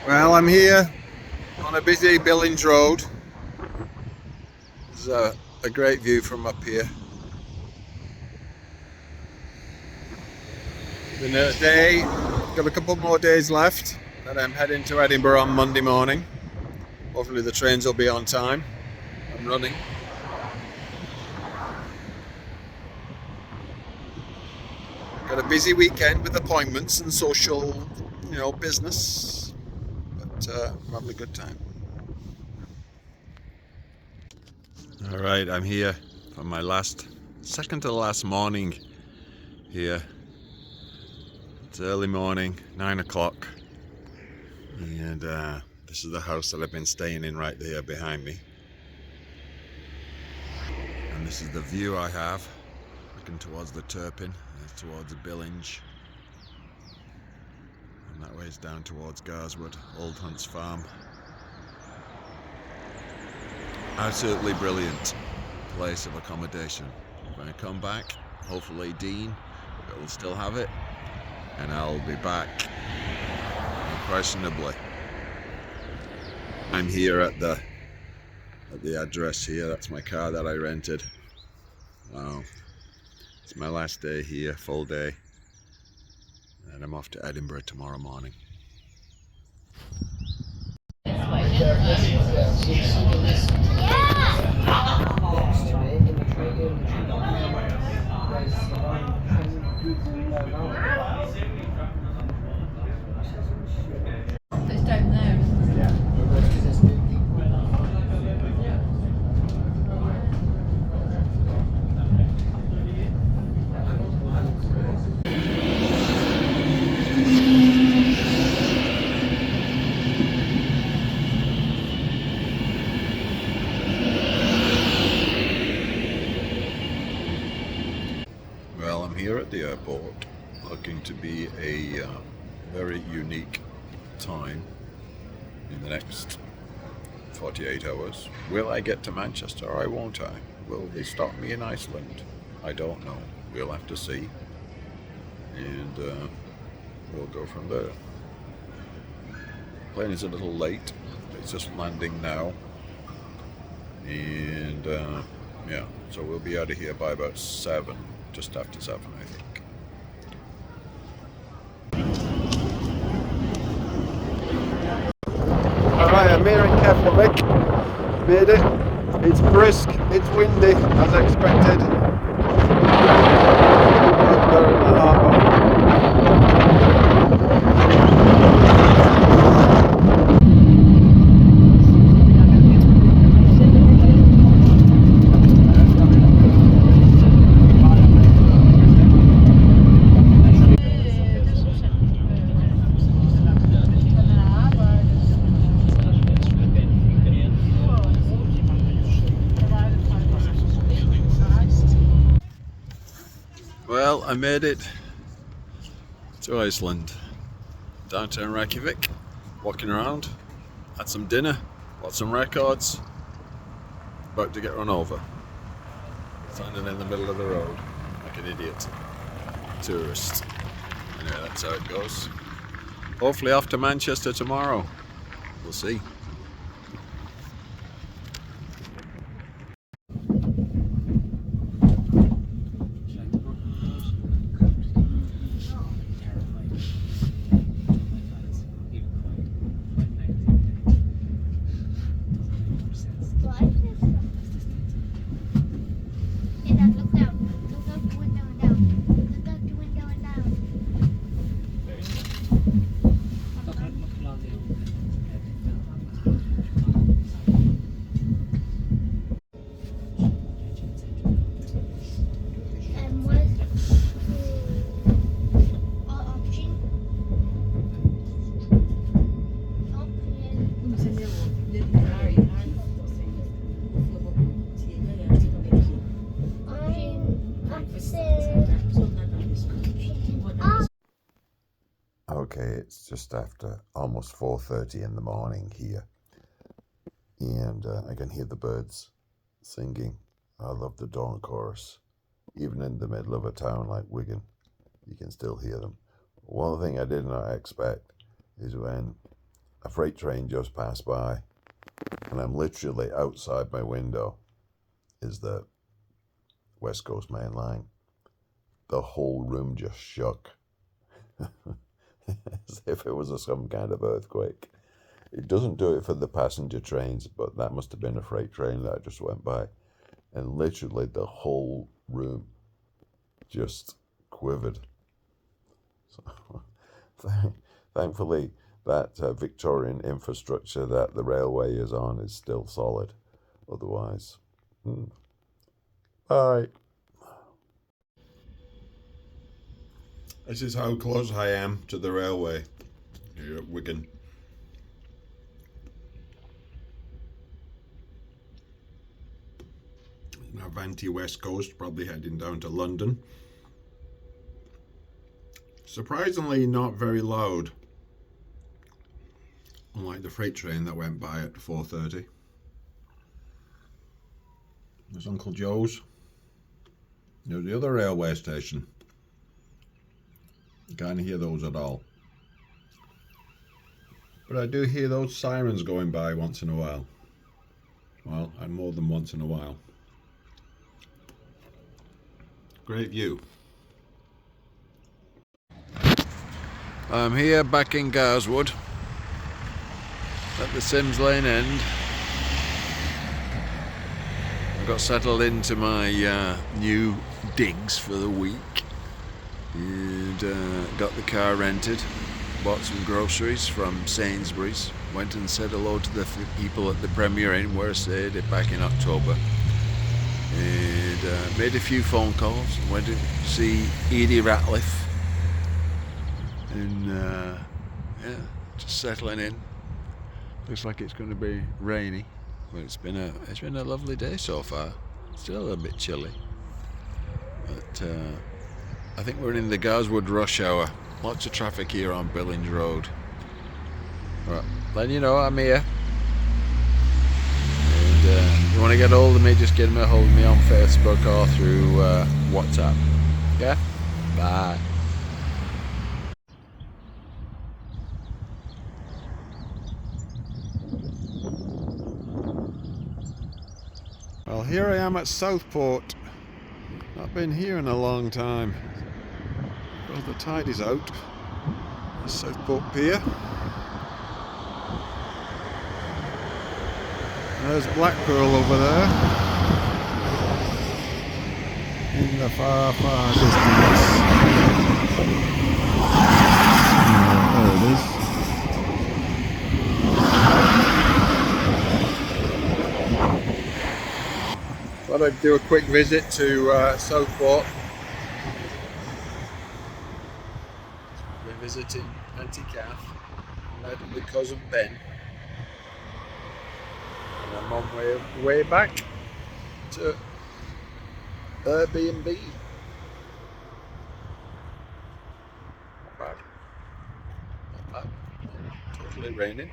Well, I'm here on a busy Billinge road. There's a great view from up here. Been a day, got a couple more days left, and I'm heading to Edinburgh on Monday morning. Hopefully the trains will be on time. I'm running. Got a busy weekend with appointments and social, business, but I'm having a good time. All right, I'm here for my second to last morning here. It's early morning, 9 o'clock, and this is the house that I've been staying in right there behind me. And this is the view I have, looking towards the Turpin, towards Billinge. And that way is down towards Garswood, Old Hunts Farm. Absolutely brilliant place of accommodation. When I come back, hopefully Dean will still have it, and I'll be back unquestionably. I'm here at the address here. That's my car that I rented. It's my last day here, full day, and I'm off to Edinburgh tomorrow morning. It's down there. Well, I'm here at the airport, looking to be a very unique time in the next 48 hours. Will I get to Manchester or won't I? Will they stop me in Iceland? I don't know. We'll have to see. And we'll go from there. Plane is a little late. It's just landing now. And yeah, so we'll be out of here by about 7, just after 7, I think. Alright, I'm here in Keflavik. Made it. It's brisk, it's windy, as expected. We're in the harbour. Well, I made it to Iceland, downtown Reykjavik, walking around, had some dinner, bought some records, about to get run over, standing in the middle of the road like an idiot, tourist. Anyway, that's how it goes. Hopefully off to Manchester tomorrow, we'll see. Okay, it's just after almost 4:30 in the morning here, and I can hear the birds singing. I love the dawn chorus. Even in the middle of a town like Wigan, you can still hear them. One thing I did not expect is when a freight train just passed by, and I'm literally outside my window is the West Coast Main Line. The whole room just shook, as if it was some kind of earthquake. It doesn't do it for the passenger trains, but that must have been a freight train that just went by. And literally the whole room just quivered. So, thankfully, that Victorian infrastructure that the railway is on is still solid. Otherwise, bye. This is how close I am to the railway here at Wigan. Now Vanti West Coast, probably heading down to London. Surprisingly not very loud, unlike the freight train that went by at 4:30. There's Uncle Joe's. There's the other railway station. You can't hear those at all. But I do hear those sirens going by once in a while. Well, and more than once in a while. Great view. I'm here back in Garswood at the Sims Lane end. I got settled into my new digs for the week and got the car rented, bought some groceries from Sainsbury's, went and said hello to the people at the Premier Inn where I stayed back in October, and made a few phone calls, went to see Edie Ratliff, and yeah, just settling in. Looks like it's going to be rainy, but it's been a lovely day so far. Still a bit chilly, but I think we're in the Garswood rush hour. Lots of traffic here on Billinge Road. Right, letting you know I'm here. And if you want to get hold of me, just get a hold of me on Facebook or through WhatsApp. Yeah? Bye. Well, here I am at Southport. Not been here in a long time. Well, the tide is out. Southport Pier. There's Blackpool over there. In the far, far distance. There it is. Thought I'd do a quick visit to Southport. We're visiting Auntie Kath, my cousin Ben, and I'm on my way back to Airbnb. Not bad. Not bad. Totally raining.